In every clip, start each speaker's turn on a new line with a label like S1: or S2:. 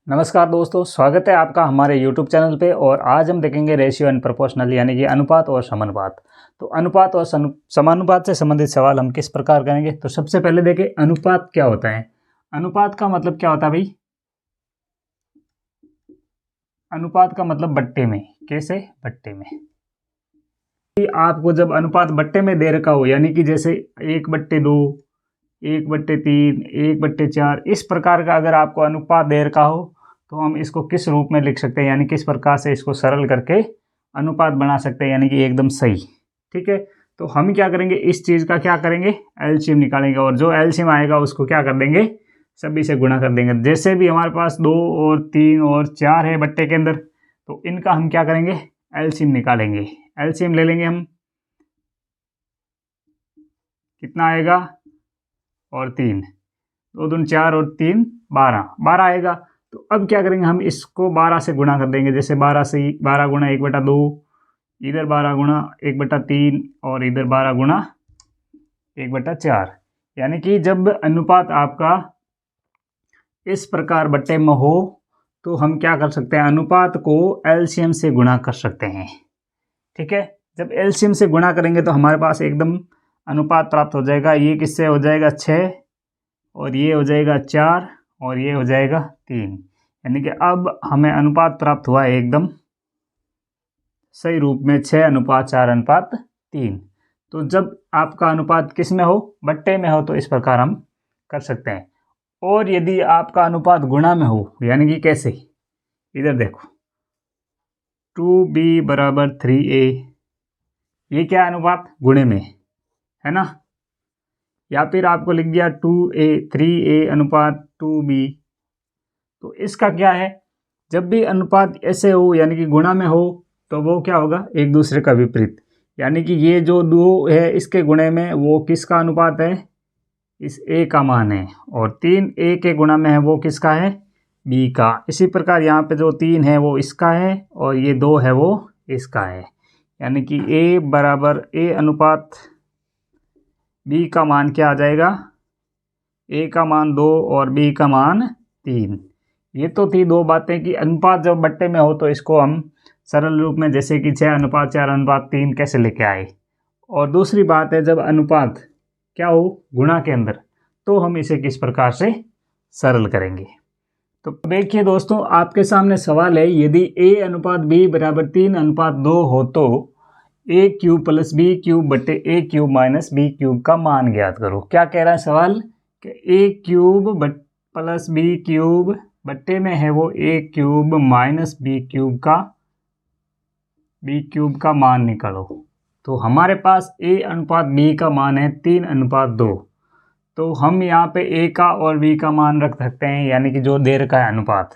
S1: नमस्कार दोस्तों, स्वागत है आपका हमारे YouTube चैनल पे। और आज हम देखेंगे रेशियो एंड प्रोपोर्शनल यानी कि अनुपात और समानुपात। तो अनुपात और समानुपात से संबंधित सवाल हम किस प्रकार करेंगे। तो सबसे पहले देखें अनुपात क्या होता है। अनुपात का मतलब क्या होता है भाई? अनुपात का मतलब बट्टे में। कैसे? बट्टे में। आपको जब अनुपात बट्टे में दे रखा हो, यानी कि जैसे 1/2, 1/3, 1/4, इस प्रकार का अगर आपको अनुपात दे रखा हो तो हम इसको किस रूप में लिख सकते हैं, यानी किस प्रकार से इसको सरल करके अनुपात बना सकते हैं, यानी कि एकदम सही। ठीक है, तो हम क्या करेंगे, इस चीज़ का क्या करेंगे, एलसीएम निकालेंगे और जो एलसीएम आएगा उसको क्या कर देंगे, सभी से गुणा कर देंगे। जैसे भी हमारे पास 2 और 3 और 4 है बट्टे के अंदर, तो इनका हम क्या करेंगे, एलसीएम निकालेंगे। एलसीएम ले लेंगे हम, कितना आएगा, और 3, 2 दूनी 4 और 3 12 आएगा। तो अब क्या करेंगे, हम इसको 12 से गुणा कर देंगे। जैसे 12 गुणा 1/2, इधर 12 गुणा 1/3 और इधर 12 गुणा 1/4। यानी कि जब अनुपात आपका इस प्रकार बट्टे में हो तो हम क्या कर सकते हैं, अनुपात को एलसीएम से गुणा कर सकते हैं। ठीक है, जब एलसीएम से गुणा करेंगे तो हमारे पास एकदम अनुपात प्राप्त हो जाएगा। ये किससे हो जाएगा, 6, और ये हो जाएगा 4, और ये हो जाएगा 3। यानी कि अब हमें अनुपात प्राप्त हुआ है एकदम सही रूप में, 6:4:3। तो जब आपका अनुपात किस में हो, बट्टे में हो, तो इस प्रकार हम कर सकते हैं। और यदि आपका अनुपात गुणा में हो, यानी कि कैसे, इधर देखो 2b = 3a, ये क्या है, अनुपात गुणे में है ना। या फिर आपको लिख दिया 3a अनुपात 2b। तो इसका क्या है, जब भी अनुपात ऐसे हो यानी कि गुणा में हो तो वो क्या होगा, एक दूसरे का विपरीत। यानी कि ये जो 2 है इसके गुणे में वो किसका अनुपात है, इस a का मान है, और 3a के गुणा में है वो किसका है, b का। इसी प्रकार यहाँ पे जो 3 है वो इसका है और ये 2 है वो इसका है। यानी कि a अनुपात b का मान क्या आ जाएगा, a का मान 2 और b का मान 3। ये तो थी 2 बातें कि अनुपात जब बट्टे में हो तो इसको हम सरल रूप में, जैसे कि 6:4:3 कैसे लेके आए। और दूसरी बात है, जब अनुपात क्या हो, गुणा के अंदर, तो हम इसे किस प्रकार से सरल करेंगे। तो देखिए दोस्तों, आपके सामने सवाल है, यदि a अनुपात b = 3:2 हो तो a³ + b³ बटे a³ - b³ का मान ज्ञात करो। क्या कह रहा है सवाल, कि a³ + b³ बट्टे में है वो a³ - b³ का मान निकालो। तो हमारे पास a अनुपात b का मान है 3:2। तो हम यहाँ पे a का और b का मान रख सकते हैं, यानी कि जो दे रखा है अनुपात।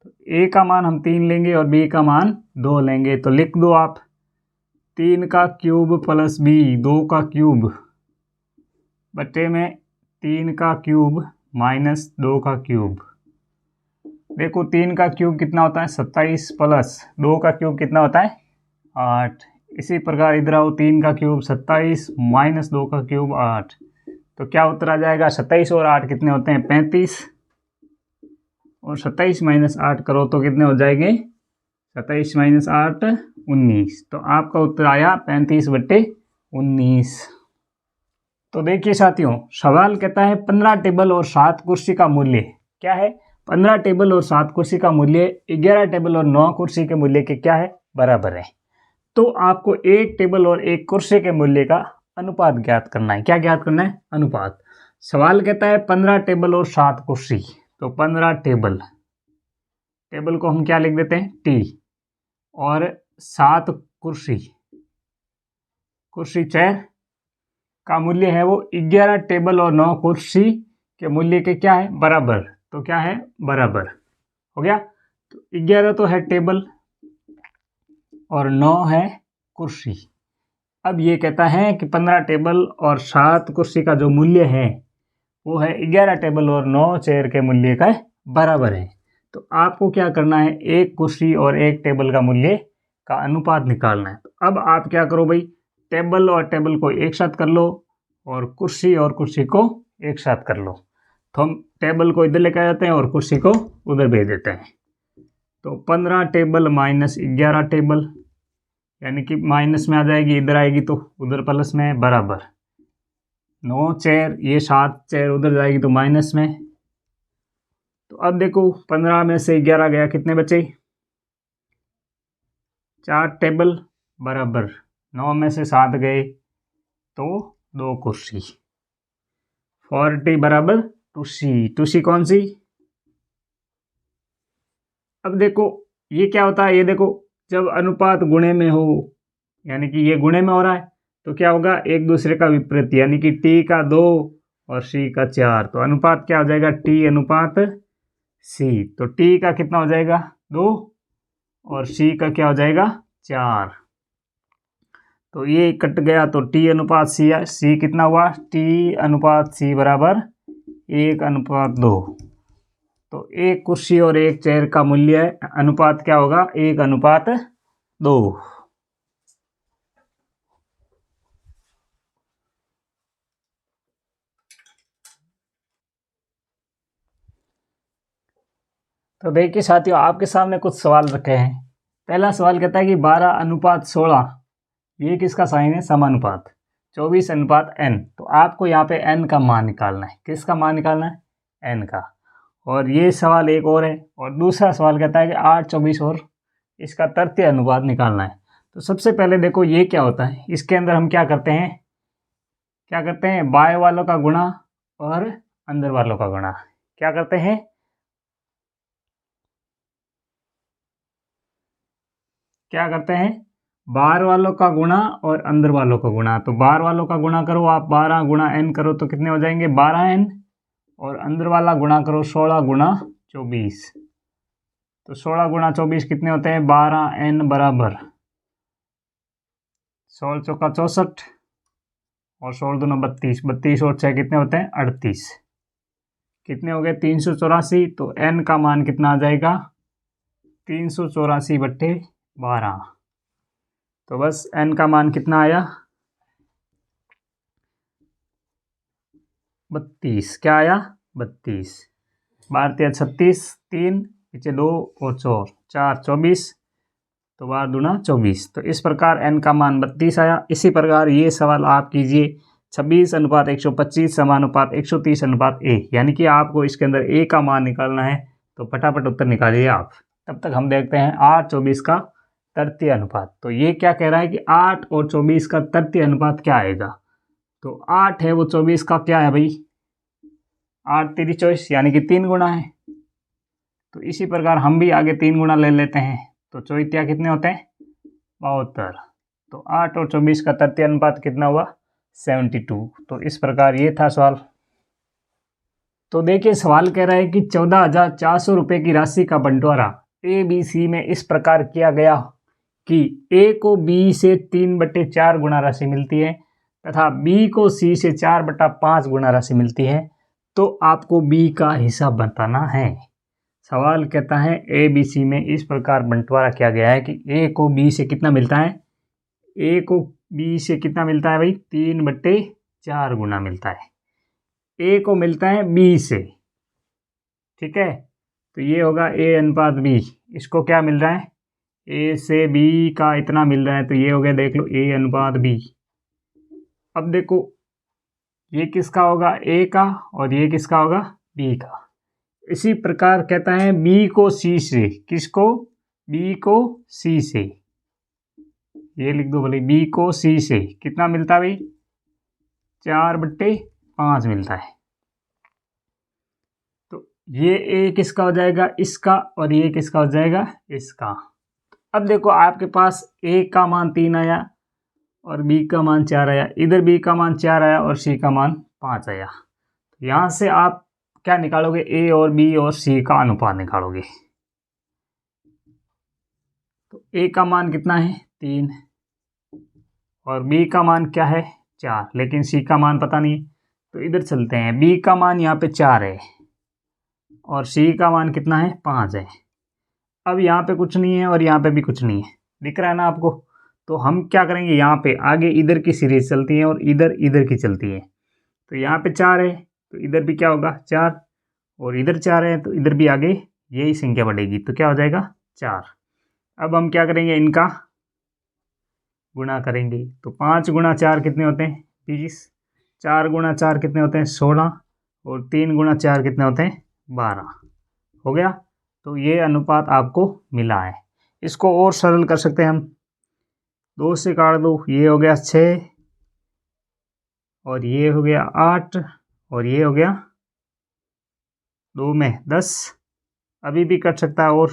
S1: तो a का मान हम 3 लेंगे और b का मान 2 लेंगे। तो लिख दो आप 3 का क्यूब + b 2 का क्यूब बट्टे में 3 का क्यूब - 2 का क्यूब। देखो 3 का क्यूब कितना होता है, 27, प्लस 2 का क्यूब कितना होता है, 8। इसी प्रकार इधर आओ, 3 का क्यूब 27 - 2 का क्यूब 8। तो क्या उत्तर आ जाएगा, 27 और 8 कितने होते हैं, 35। और 27 - 8 करो तो कितने हो जाएंगे, 27 - 8 19। तो आपका उत्तर आया 35/19। तो देखिए साथियों, सवाल कहता है 15 टेबल और 7 कुर्सी का मूल्य क्या है। 15 टेबल और 7 कुर्सी का मूल्य 11 टेबल और 9 कुर्सी के मूल्य के क्या है, बराबर है। तो आपको एक टेबल और एक कुर्सी के मूल्य का अनुपात ज्ञात करना है। क्या ज्ञात करना है, अनुपात। सवाल कहता है 15 टेबल और 7 कुर्सी। तो 15 टेबल, टेबल को हम क्या लिख देते हैं, टी। और 7 कुर्सी, कुर्सी चेयर का मूल्य है वो 11 टेबल और 9 कुर्सी के मूल्य के क्या है, बराबर। तो क्या है, बराबर हो गया। तो 11 तो है टेबल और 9 है कुर्सी। अब ये कहता है कि 15 टेबल और 7 कुर्सी का जो मूल्य है वो है 11 टेबल और 9 चेयर के मूल्य का बराबर है। तो आपको क्या करना है, एक कुर्सी और एक टेबल का मूल्य का अनुपात निकालना है। तो अब आप क्या करो भाई, टेबल और टेबल को एक साथ कर लो और कुर्सी को एक साथ कर लो। तो हम टेबल को इधर लेकर जाते हैं और कुर्सी को उधर भेज देते हैं। तो 15 टेबल माइनस 11 टेबल, यानी कि माइनस में आ जाएगी, इधर आएगी तो उधर प्लस में, बराबर 9 चेयर, ये 7 चेयर उधर जाएगी तो माइनस में। तो अब देखो 15 में से 11 गया, कितने बचे? 4 टेबल, बराबर 9 में से 7 गए तो 2 कुर्सी। 40 बराबर टू सी कौन सी? अब देखो ये क्या होता है, ये देखो जब अनुपात गुणे में हो, यानी कि ये गुणे में हो रहा है तो क्या होगा, एक दूसरे का विपरीत, यानी कि टी का 2 और सी का 4, तो अनुपात क्या हो जाएगा, टी अनुपात सी। तो टी का कितना हो जाएगा, 2 और सी का क्या हो जाएगा, 4। तो ये कट गया तो टी अनुपात सी कितना हुआ, टी अनुपात सी बराबर 1:2। तो एक कुर्सी और एक चेयर का मूल्य अनुपात क्या होगा, 1:2। तो देखिए साथियों, आपके सामने कुछ सवाल रखे हैं। पहला सवाल कहता है कि 12:16, ये किसका साइन है, समानुपात। 24:n, तो आपको यहाँ पे n का मान निकालना है। किसका मान निकालना है, n का। और ये सवाल एक और है, और दूसरा सवाल कहता है कि 8:24 और इसका तृतीय अनुपात निकालना है। तो सबसे पहले देखो ये क्या होता है, इसके अंदर हम क्या करते हैं, बाएं वालों का गुणा और अंदर वालों का गुणा। क्या करते हैं, बाहर वालों का गुणा और अंदर वालों का गुणा। तो बाहर वालों का गुणा करो आप, 12 गुणा n करो तो कितने हो जाएंगे, 12n, और अंदर वाला गुणा करो 16 गुणा 24। तो 16 गुणा 24 कितने होते हैं, 12n बराबर 16 चौका 64 और 16 दूना 32, 32 और 6 कितने होते हैं, 38। कितने हो गए, 384। तो n का मान कितना आ जाएगा, 384/12। तो बस n का मान कितना आया, 32। क्या आया, 32। 12 36, 3 पीछे 2 और 4 24, तो 12 दूना 24। तो इस प्रकार n का मान 32 आया। इसी प्रकार ये सवाल आप कीजिए 26:125 समानुपात 130:a, यानी कि आपको इसके अंदर a का मान निकालना है। तो फटाफट उत्तर निकालिए आप। तब तक हम देखते हैं 8:24 का तृतीय अनुपात। तो ये क्या कह रहा है कि 8 और 24 का तृतीय अनुपात क्या आएगा। तो 8 है वो 24 का क्या है भाई, 8 3 24, यानी कि 3 गुना है। तो इसी प्रकार हम भी आगे 3 गुना ले लेते हैं। तो 24 कितने होते हैं, 72। तो 8 और 24 का तृतीय अनुपात कितना हुआ, 72। तो इस प्रकार ये था सवाल। तो देखिए सवाल कह रहा है कि 14,400 रुपये की राशि का बंटवारा ABC में इस प्रकार किया गया कि A को B से 3/4 गुना राशि मिलती है तथा B को C से 4/5 गुना राशि मिलती है। तो आपको B का हिसाब बताना है। सवाल कहता है ABC में इस प्रकार बंटवारा किया गया है कि A को B से कितना मिलता है, A को B से कितना मिलता है भाई, 3/4 गुना मिलता है। A को मिलता है B से, ठीक है। तो ये होगा A/B। इसको क्या मिल रहा है, A से B का इतना मिल रहा है, तो ये हो गया, देख लो A/B। अब देखो ये किसका होगा, A का, और ये किसका होगा, B का। इसी प्रकार कहता है B को C से, किसको, B को C से, ये लिख दो बोले, B को C से कितना मिलता है भाई, 4/5 मिलता है। तो ये A किसका हो जाएगा, इसका, और ये किसका हो जाएगा, इसका। अब देखो आपके पास A का मान 3 आया और B का मान 4 आया, इधर B का मान 4 आया और C का मान 5 आया। तो यहाँ से आप क्या निकालोगे, A और B और C का अनुपात निकालोगे। तो A का मान कितना है, 3, और B का मान क्या है, 4, लेकिन C का मान पता नहीं। तो इधर चलते हैं, B का मान यहाँ पे 4 है और C का मान कितना है, 5 है। अब यहाँ पे कुछ नहीं है और यहाँ पे भी कुछ नहीं है, दिख रहा है ना आपको। तो हम क्या करेंगे, यहाँ पे आगे इधर की सीरीज चलती है और इधर की चलती है। तो यहाँ पे 4 है तो इधर भी क्या होगा, 4। और इधर 4 है तो इधर भी आगे यही संख्या बढ़ेगी, तो क्या हो जाएगा 4। अब हम क्या करेंगे, इनका गुणा करेंगे। तो 5 गुणा 4 कितने होते हैं 20, 4 गुणा 4 कितने होते हैं 16, और 3 गुणा 4 कितने होते हैं 12। हो गया। तो ये अनुपात आपको मिला है। इसको और सरल कर सकते हैं हम, 2 से काट दो, ये हो गया 6, और ये हो गया 8, और ये हो गया 2 में 10। अभी भी कट सकता है, और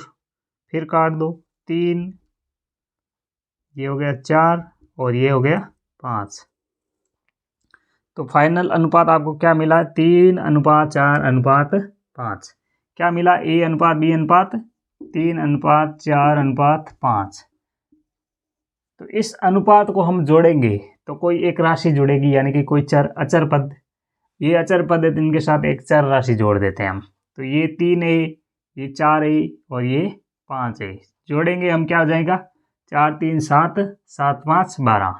S1: फिर काट दो, 3, ये हो गया 4, और ये हो गया 5। तो फाइनल अनुपात आपको क्या मिला, 3:4:5। क्या मिला, A अनुपात B अनुपात 3:4:5। तो इस अनुपात को हम जोड़ेंगे तो कोई एक राशि जुड़ेगी, यानी कि कोई अचर पद। ये अचर पद है तो इनके साथ एक चर राशि जोड़ देते हैं हम। तो ये 3A, ये 4A, और ये 5A जोड़ेंगे हम, क्या हो जाएगा 4 3 7, 7 5 12।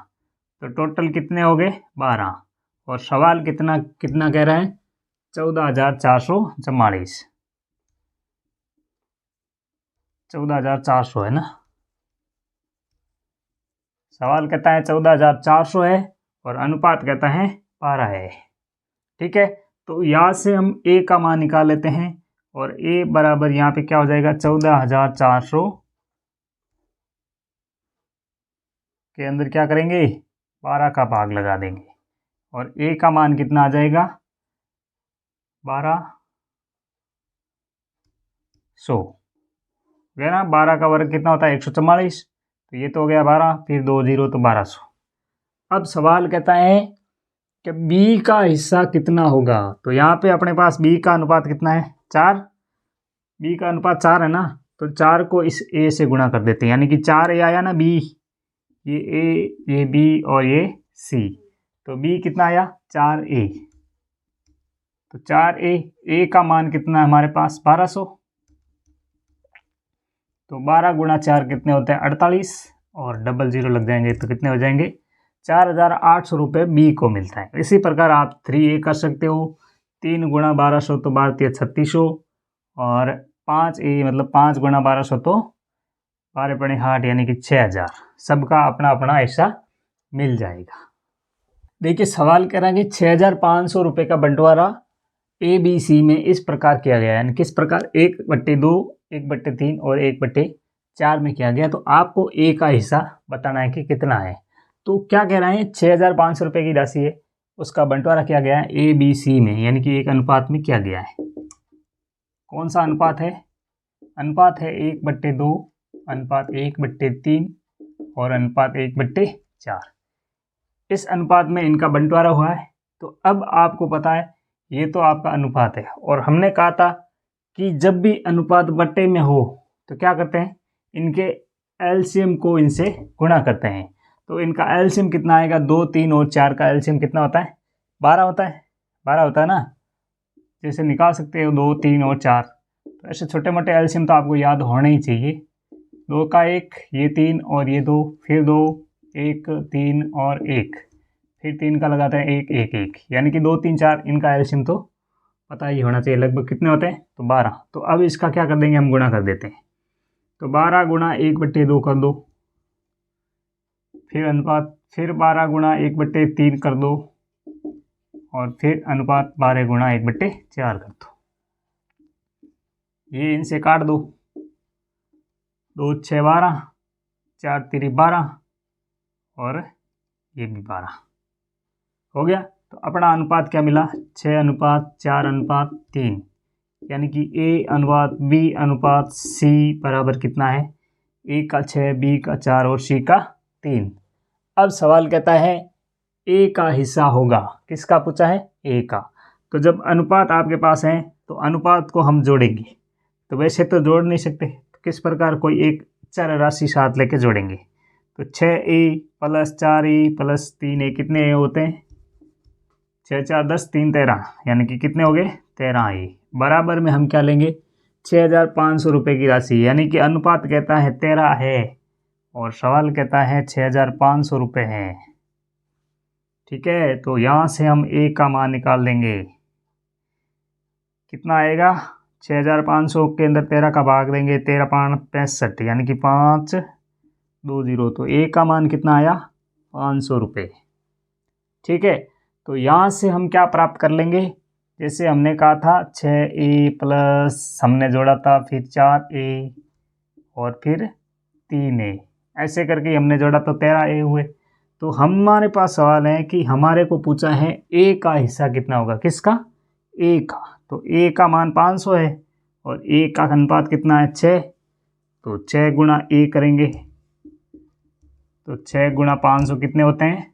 S1: तो टोटल कितने हो गए 12। और सवाल कितना कितना कह रहा है 14,444। 14,400 है ना, सवाल कहता है 14,400 है, और अनुपात कहता है 12 है। ठीक है, तो यहाँ से हम A का मान निकाल लेते हैं, और A बराबर यहाँ पे क्या हो जाएगा 14,400 के अंदर क्या करेंगे 12 का भाग लगा देंगे, और A का मान कितना आ जाएगा 1200। गया ना, 12 का वर्ग कितना होता है 144। तो ये तो हो गया 12, फिर 2 0 तो 1200। अब सवाल कहता है कि B का हिस्सा कितना होगा। तो यहाँ पे अपने पास B का अनुपात कितना है 4, B का अनुपात 4 है ना, तो 4 को इस A से गुणा कर देते हैं, यानी कि 4A आया ना B, ये A, ये B, और ये C। तो B कितना आया 4A। तो 4A, A का मान कितना है हमारे पास 1200। तो 12 गुणा 4 कितने होते हैं 48, और डबल 0 लग जाएंगे तो कितने हो जाएंगे 4,800 रुपये B को मिलता है। इसी प्रकार आप 3A कर सकते हो, 3 गुणा 1200 तो 12×3 = 3600, और 5A मतलब 5 गुणा 1200 तो 12 पड़े 8, यानी कि 6,000। सबका अपना अपना हिस्सा मिल जाएगा। देखिए सवाल कह रहा है कि 6,500 रुपये का बंटवारा ABC में इस प्रकार किया गया है, यानी किस प्रकार 1/2, 1/3 और 1/4 में किया गया। तो आपको A का हिस्सा बताना है कि कितना है। तो क्या कह रहे हैं 6,500 रुपये की राशि है, उसका बंटवारा किया गया है ABC में, यानी कि एक अनुपात में किया गया है। कौन सा अनुपात है, अनुपात है 1/2, अनुपात 1/3 और अनुपात 1/4। इस अनुपात में इनका बंटवारा हुआ है। तो अब आपको पता है ये तो आपका अनुपात है, और हमने कहा था कि जब भी अनुपात बट्टे में हो तो क्या करते हैं, इनके एलसीएम को इनसे गुणा करते हैं। तो इनका एलसीएम कितना आएगा 2 3 और 4 का एलसीएम कितना होता है 12 होता है, 12 होता है ना। जैसे निकाल सकते हो 2 3 और 4। तो ऐसे छोटे मोटे एलसीएम तो आपको याद होने ही चाहिए। 2 का 1, ये 3 और ये 2, फिर 2, 1 3 और 1, फिर 3 का लगाते हैं 1 1 1, यानी कि 2 3 4। इनका एलसीएम तो पता ही होना चाहिए, लगभग कितने होते हैं तो 12। तो अब इसका क्या कर देंगे हम गुणा कर देते हैं। तो 12 गुणा 1/2 कर दो, फिर अनुपात, फिर 12 गुणा 1/3 कर दो, और फिर अनुपात 12 गुणा 1/4 कर दो। ये इनसे काट दो, 2 6 12, 4 3 12, और ये भी 12 हो गया। तो अपना अनुपात क्या मिला 6:4:3, यानी कि A अनुपात B अनुपात C बराबर कितना है, A का 6, B का 4 और C का 3। अब सवाल कहता है A का हिस्सा होगा, किसका पूछा है A का। तो जब अनुपात आपके पास है तो अनुपात को हम जोड़ेंगे। तो वैसे तो जोड़ नहीं सकते, तो किस प्रकार कोई एक चर राशि साथ लेके जोड़ेंगे। तो 6A + 4A + 3A कितने होते हैं 6 4 10 3 13, यानी कि कितने हो गए 13A। बराबर में हम क्या लेंगे 6,500 रुपये की राशि, यानी कि अनुपात कहता है 13 है, और सवाल कहता है 6,500 रुपये है। ठीक है, तो यहाँ से हम A का मान निकाल देंगे, कितना आएगा, 6500 के अंदर 13 का भाग देंगे, 13 5 65, यानी कि 520। तो ए का मान कितना आया, 500 रुपये। ठीक है, तो यहाँ से हम क्या प्राप्त कर लेंगे, जैसे हमने कहा था 6A प्लस हमने जोड़ा था, फिर 4A और फिर 3A, ऐसे करके हमने जोड़ा तो 13A हुए। तो हमारे पास सवाल है कि हमारे को पूछा है ए का हिस्सा कितना होगा, किसका, ए का। तो ए का मान 500 है और ए का अनुपात कितना है, 6। तो 6 गुणा ए करेंगे तो 6 गुणा 500 कितने होते हैं,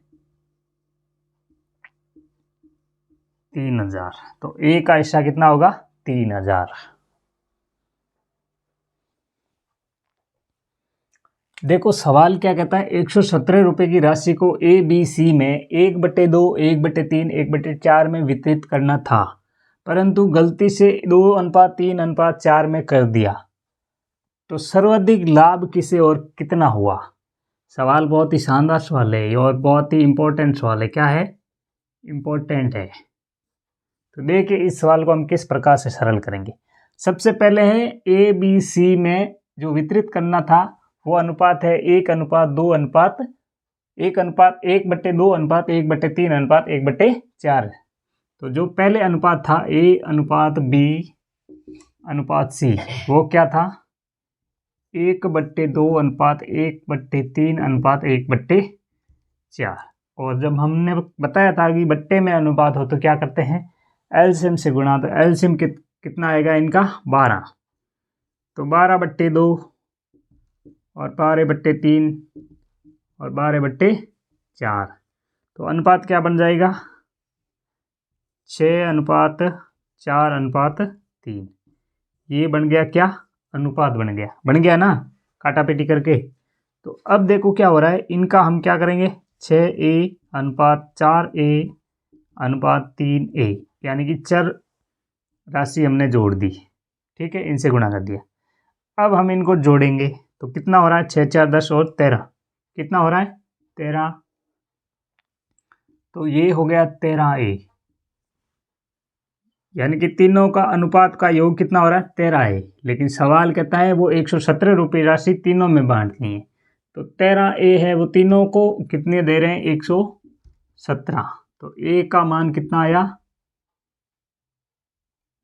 S1: 3000। तो ए का हिस्सा कितना होगा, 3000। देखो सवाल क्या कहता है, 117 रुपये की राशि को ए बी सी में 1/2, 1/3, 1/4 में वितरित करना था, परंतु गलती से 2:3:4 में कर दिया, तो सर्वाधिक लाभ किसे और कितना हुआ। सवाल बहुत ही शानदार सवाल है और बहुत ही इम्पोर्टेंट सवाल है। क्या है, इम्पोर्टेंट है। तो देखिए इस सवाल को हम किस प्रकार से सरल करेंगे। सबसे पहले है ए बी सी में जो वितरित करना था वो अनुपात है 1:2:1, 1/2:1/3:1/4। तो जो पहले अनुपात था ए अनुपात बी अनुपात सी, वो क्या था, 1/2:1/3:1/4। और जब हमने बताया था कि बट्टे में अनुपात हो तो क्या करते हैं, एलसीएम से गुणा। तो एलसीएम कितना आएगा इनका, 12। तो 12/2 और 12/3 और 12/4। तो अनुपात क्या बन जाएगा, 6:4:3। ये बन गया क्या, अनुपात बन गया ना, काटापेटी करके। तो अब देखो क्या हो रहा है, इनका हम क्या करेंगे, 6A/4A/3A, यानी कि चर राशि हमने जोड़ दी। ठीक है, इनसे गुणा कर दिया। अब हम इनको जोड़ेंगे तो कितना हो रहा है, 6 4 10 और 13, कितना हो रहा है, 13। तो ये हो गया 13A, यानी कि तीनों का अनुपात का योग कितना हो रहा है, 13A। लेकिन सवाल कहता है वो 117 रुपये राशि तीनों में बांटनी है। तो 13A है वो तीनों को कितने दे रहे हैं, 117। तो ए का मान कितना आया,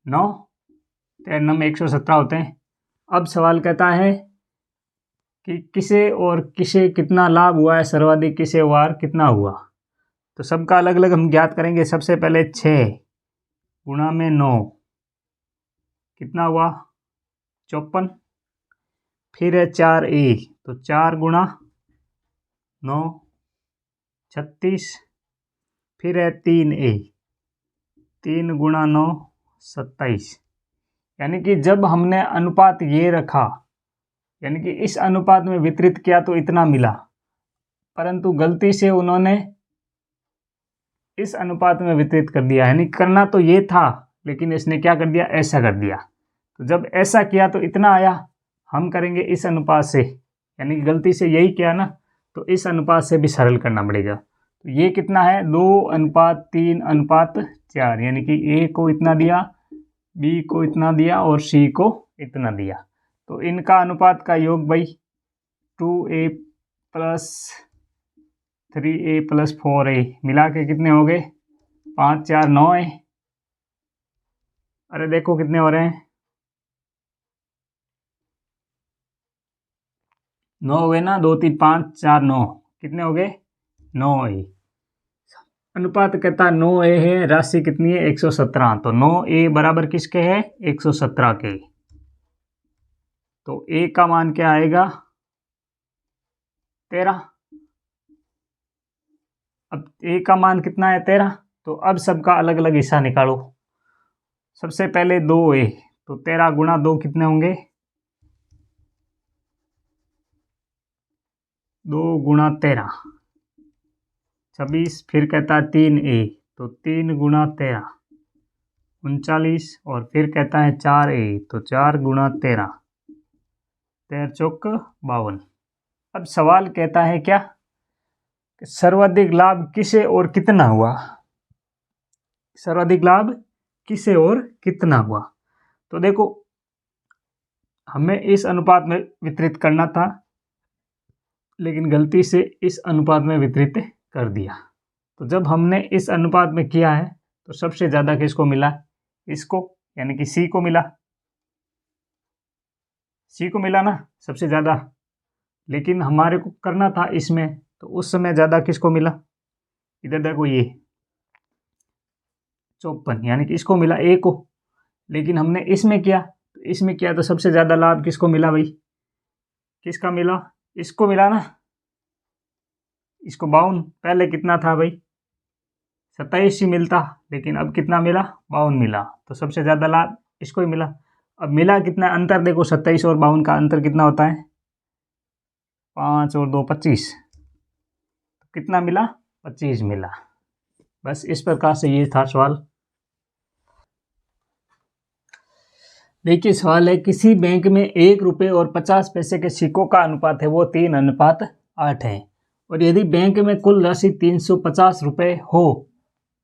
S1: 9। 13 में 117 होते हैं। अब सवाल कहता है कि किसे और किसे कितना लाभ हुआ है, सर्वाधिक किसे वार कितना हुआ। तो सबका अलग अलग हम ज्ञात करेंगे। सबसे पहले 6 गुणा में 9 कितना हुआ, 54। फिर है 4A, तो 4 गुणा 9 36। फिर है 3A, 3 गुणा 9 27। यानी कि जब हमने अनुपात ये रखा, यानी कि इस अनुपात में वितरित किया तो इतना मिला, परंतु गलती से उन्होंने इस अनुपात में वितरित कर दिया। यानी करना तो ये था लेकिन इसने क्या कर दिया, ऐसा कर दिया। तो जब ऐसा किया तो इतना आया, हम करेंगे इस अनुपात से, यानी कि गलती से यही किया ना, तो इस अनुपात से भी सरल करना पड़ेगा। तो ये कितना है, 2:3:4, यानी कि ए को इतना दिया, बी को इतना दिया और सी को इतना दिया। तो इनका अनुपात का योग भाई 2A plus 3A plus 4A मिला के कितने हो गए, 5 4 9 है। अरे देखो कितने हो रहे हैं, 9 हो गए ना, 2 3 5 4 9, कितने हो गए, 9A। अनुपात कहता 9A है, राशि कितनी है, 117। तो 9A बराबर किसके है, 117 के। तो A का मान क्या आएगा, 13। अब A का मान कितना है, 13। तो अब सबका अलग अलग हिस्सा निकालो। सबसे पहले 2A, तो 13 गुणा 2 कितने होंगे, 2 गुणा 13 26। फिर कहता 3A, तो 3 गुणा 13 39। और फिर कहता है 4A, तो 4 गुणा 13 13 चौक 52। अब सवाल कहता है क्या, सर्वाधिक लाभ किसे और कितना हुआ। सर्वाधिक लाभ किसे और कितना हुआ। तो देखो हमें इस अनुपात में वितरित करना था, लेकिन गलती से इस अनुपात में वितरित कर दिया। तो जब हमने इस अनुपात में किया है तो सबसे ज़्यादा किसको मिला, इसको, यानी कि सी को मिला, सी को मिला ना सबसे ज़्यादा। लेकिन हमारे को करना था इसमें, तो उस समय ज़्यादा किसको मिला, इधर देखो ये 54, यानी कि इसको मिला ए को। लेकिन हमने इसमें किया, तो इसमें किया तो सबसे ज़्यादा लाभ किसको मिला भाई, किसका मिला, इसको मिला ना, इसको 52। पहले कितना था भाई, 27 ही मिलता, लेकिन अब कितना मिला, 52 मिला। तो सबसे ज़्यादा लाभ इसको ही मिला। अब मिला कितना, अंतर देखो 27 और 52 का अंतर कितना होता है, 5 और 2 25, तो कितना मिला, 25 मिला। बस इस प्रकार से ये था सवाल। देखिए सवाल है, किसी बैंक में 1 रुपये और 50 पैसे के सिक्कों का अनुपात है वो 3:8 है, और यदि बैंक में कुल राशि 350 रुपये हो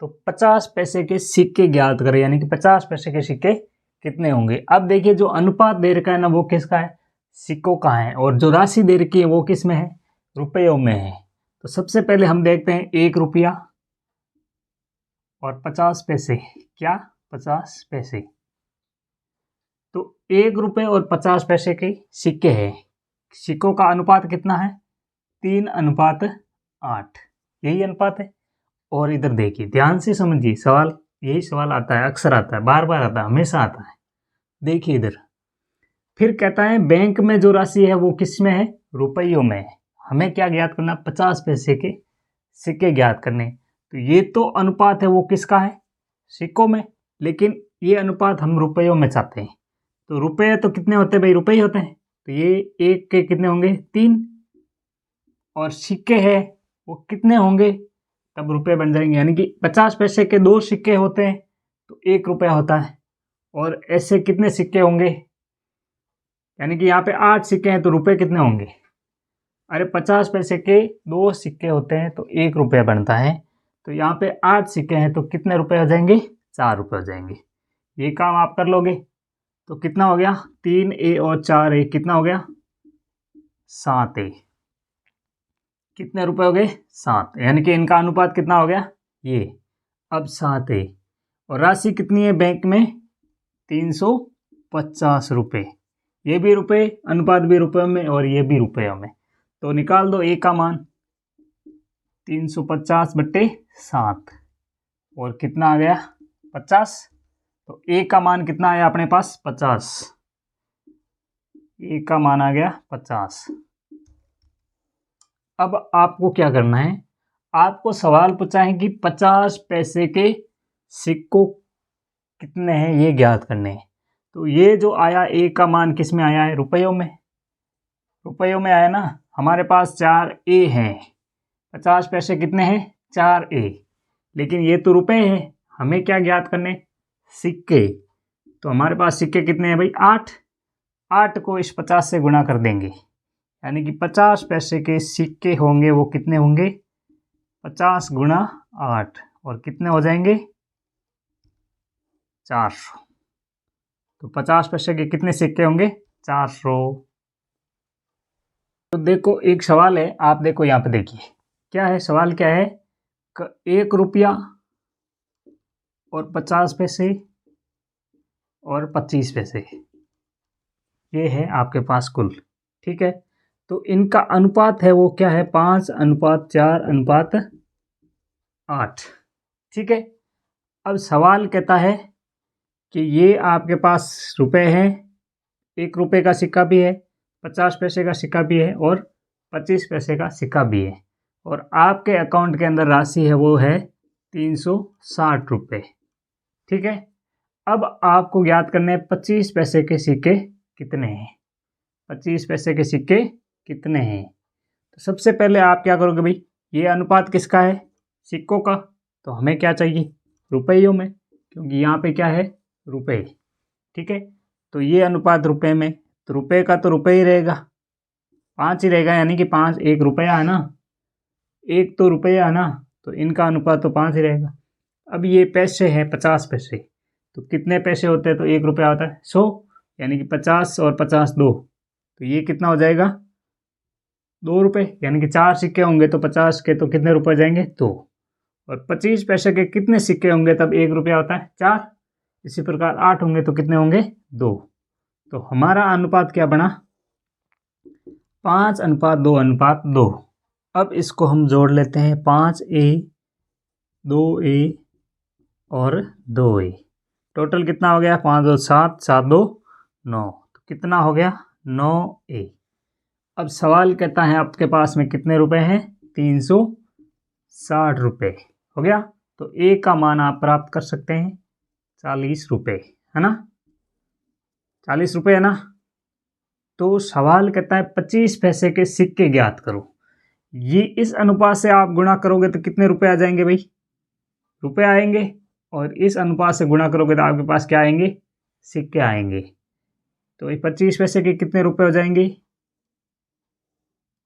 S1: तो 50 पैसे के सिक्के ज्ञात करें, यानी कि 50 पैसे के सिक्के कितने होंगे। अब देखिए जो अनुपात दे रखा है ना वो किसका है, सिक्कों का है, और जो राशि दे रखी है वो किस में है, रुपयों में है। तो सबसे पहले हम देखते हैं 1 रुपया और 50 पैसे, क्या 50 पैसे। तो 1 रुपये और 50 पैसे के सिक्के हैं, सिक्कों का अनुपात कितना है, 3:8, यही अनुपात है। और इधर देखिए ध्यान से समझिए सवाल, यही सवाल आता है, अक्सर आता है, बार बार आता है, हमेशा आता है। देखिए इधर फिर कहता है बैंक में जो राशि है वो किस में है, रुपयों में है। हमें क्या ज्ञात करना, 50 पैसे के सिक्के ज्ञात करने। तो ये तो अनुपात है वो किसका है, सिक्कों में, लेकिन ये अनुपात हम रुपयों में चाहते हैं। तो रुपये तो कितने होते हैं भाई, रुपये ही होते हैं। तो ये 1 के कितने होंगे, 3, और सिक्के हैं वो कितने होंगे, तब रुपये बन जाएंगे। यानी कि 50 पैसे के 2 सिक्के होते हैं तो 1 रुपया होता है, और ऐसे कितने सिक्के होंगे, यानी कि यहाँ पे 8 सिक्के हैं तो रुपये कितने होंगे, अरे 50 पैसे के 2 सिक्के होते हैं तो 1 रुपया बनता है। तो यहाँ पे 8 सिक्के हैं तो कितने रुपये हो जाएंगे, 4 रुपये हो जाएंगे। ये काम आप कर लोगे तो कितना हो गया, 3A और 4A कितना हो गया, 7A। कितने रुपए हो गए, 7, यानी कि इनका अनुपात कितना हो गया, ये। अब 7A, और राशि कितनी है बैंक में, 350 रुपये। ये भी रुपये, अनुपात भी रुपयों में और ये भी रुपयों में। तो निकाल दो A का मान, 350/7, और कितना आ गया, 50। तो A का मान कितना आया अपने पास, 50। A का मान आ गया 50। अब आपको क्या करना है, आपको सवाल पूछा है कि 50 पैसे के सिक्कों कितने हैं ये ज्ञात करने हैं। तो ये जो आया A का मान किस में आया है, रुपयों में, रुपयों में आया ना। हमारे पास 4A हैं, 50 पैसे कितने हैं, 4A, लेकिन ये तो रुपए हैं, हमें क्या ज्ञात करने, सिक्के। तो हमारे पास सिक्के कितने हैं भाई, 8। 8 को इस 50 से गुणा कर देंगे, यानी कि 50 पैसे के सिक्के होंगे वो कितने होंगे, 50 गुणा 8, और कितने हो जाएंगे, 400। तो 50 पैसे के कितने सिक्के होंगे, 400। तो देखो एक सवाल है, आप देखो यहाँ पे देखिए क्या है, सवाल क्या है, 1 रुपया और 50 पैसे और 25 पैसे, ये है आपके पास कुल, ठीक है। तो इनका अनुपात है वो क्या है, 5:4:8, ठीक है। अब सवाल कहता है कि ये आपके पास रुपए हैं, 1 रुपये का सिक्का भी है, 50 पैसे का सिक्का भी है और 25 पैसे का सिक्का भी है, और आपके अकाउंट के अंदर राशि है वो है 360 रुपये, ठीक है। अब आपको ज्ञात करने हैं 25 पैसे के सिक्के कितने हैं, 25 पैसे के सिक्के कितने हैं। तो सबसे पहले आप क्या करोगे भाई, ये अनुपात किसका है, सिक्कों का, तो हमें क्या चाहिए, रुपयों में, क्योंकि यहाँ पे क्या है, रुपए, ठीक है। तो ये अनुपात रुपए में, तो रुपए का तो रुपए ही रहेगा, 5 ही रहेगा, यानी कि 5, 1 रुपया है ना, 1 तो रुपया है ना, तो इनका अनुपात तो 5 ही रहेगा। अब ये पैसे हैं 50 पैसे, तो कितने पैसे होते हैं, तो 1 रुपया होता है 100, यानी कि 50 और 50 2, तो ये कितना हो जाएगा 2 रुपये, यानी कि 4 सिक्के होंगे तो 50 के तो कितने रुपये जाएंगे 2, और 25 पैसे के कितने सिक्के होंगे तब 1 रुपया होता है 4, इसी प्रकार 8 होंगे तो कितने होंगे 2। तो हमारा अनुपात क्या बना 5:2:2। अब इसको हम जोड़ लेते हैं 5A 2A और 2A, टोटल कितना हो गया 5 2 7 7 2 9, तो कितना हो गया 9A। अब सवाल कहता है आपके पास में कितने रुपए हैं 360 रुपये, हो गया। तो A का मान आप प्राप्त कर सकते हैं 40 रुपये, है ना, 40 रुपये है ना। तो सवाल कहता है 25 पैसे के सिक्के ज्ञात करो। ये इस अनुपात से आप गुणा करोगे तो कितने रुपए आ जाएंगे भाई, रुपए आएंगे, और इस अनुपात से गुणा करोगे तो आपके पास क्या आएंगे सिक्के आएंगे। तो ये 25 पैसे के कितने रुपए हो जाएंगे,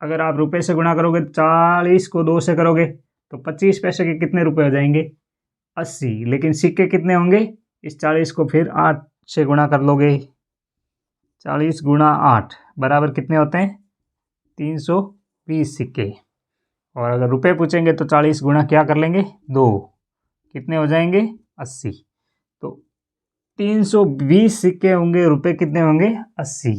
S1: अगर आप रुपए से गुणा करोगे 40 को 2 से करोगे तो 25 पैसे के कितने रुपए हो जाएंगे 80, लेकिन सिक्के कितने होंगे, इस 40 को फिर 8 से गुणा कर लोगे, 40 गुणा 8 बराबर कितने होते हैं 320 सिक्के। और अगर रुपए पूछेंगे तो 40 गुणा क्या कर लेंगे 2, कितने हो जाएंगे 80। तो 320 सिक्के होंगे, रुपए कितने होंगे 80।